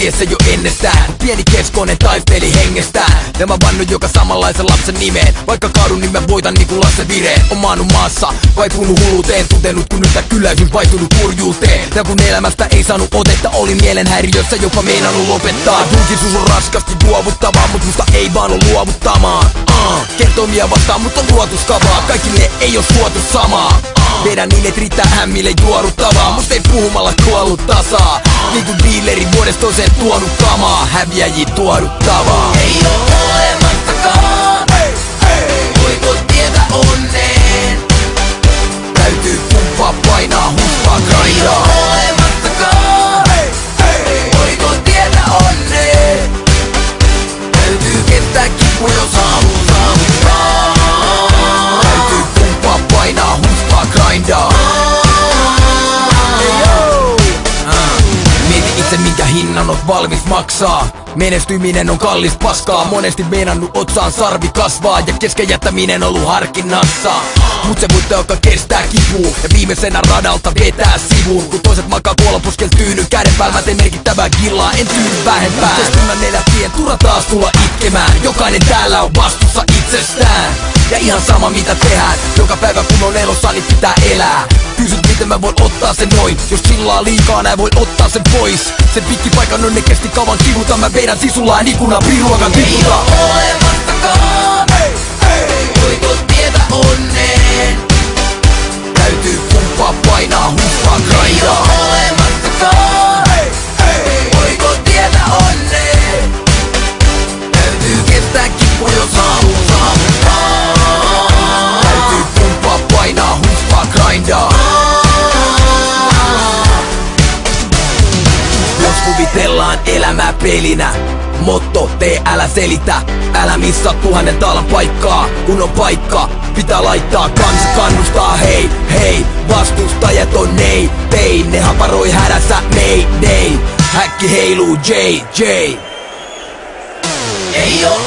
ties se jo ennestään. Pieni keskonen taisteli hengestään. Ja mä vannut joka samanlaisen lapsen nimeen. Vaikka kaadun niin mä voitan niinku lasten vireen. On maannut maassa, vaipunut hulluuteen. Tuntenut kun yhtä kyläisin vaihtunut kurjuuteen. Ja kun elämästä ei saanut otetta, oli mielenhäiriössä jopa meinannut lopettaa. Julkisuus on raskasti luovuttavaa, mut musta ei vaan oo luovuttamaan. Kertomia vastaan, mut on luotuskavaa. Kaikille ei oo suotu samaa. Vedän niin et riittää hämmille juoruttavaa. Must ei puhumalla kuollut tasaa. Niinku dealeri vuodesta toiseen tuonut kamaa. Häviäjiin tuoduttavaa. Ei oo olemassakaan. Voiko tietä onneen? Täytyy pumppaa, painaa, huppaa, Ei oo grindaa. olemassakaan. Voiko tietä onneen? Täytyy kestää kipu, jos haluaa saavuttaa. Täytyy pumppaa, painaa, huppaa, grindaa. Mieti itse minkä hinnan oot valmis maksaa. Menestyminen on kallis paskaa. Monesti meinannut otsaan sarvi kasvaa. Ja kesken jättäminen ollut harkinnassa. Mut se voittaa, joka kestää kipua. Ja viimeisenä radalta vetää sivuun. Kun toiset makaa kuolonpuskel tyyny. Käden päällä mä teen merkittävää killaa. En tyyny vähempään. Yhteiskunnan elätien turha taas tulla itkemään. Jokainen täällä on vastuussa itsestään. Ja ihan sama mitä tehdään. Joka päivä kun on elossa niin pitää elää. Kysyt miten mä voin ottaa sen noin. Jos chillaa liikaa näin voi ottaa sen pois. Sen pikkipaikan onne kesti kauan kivuta. Mä vedän sisullaan ikunan piruakan Ei tiputa. oo olemassakaan. Voiko tietä onneen? Täytyy pumppaa, painaa, huppaa, Ei oo grindaa. olemassakaan. Voiko tietä onneen? Täytyy kestää kipu, jos haluaa saavuttaa. Täytyy pumppaa, painaa, huppaa, grindaa. Jos kuvitellaan elämää pelinä, motto, tee älä selitä. Älä missaa 1000 taalan paikkaa. Kun on paikka, pitää laittaa. Kansa kannustaa, hei, hei. Vastustajat on nei, tein. Ne haparoi hädässä, nei. Häkki heiluu, JJ. Ei oo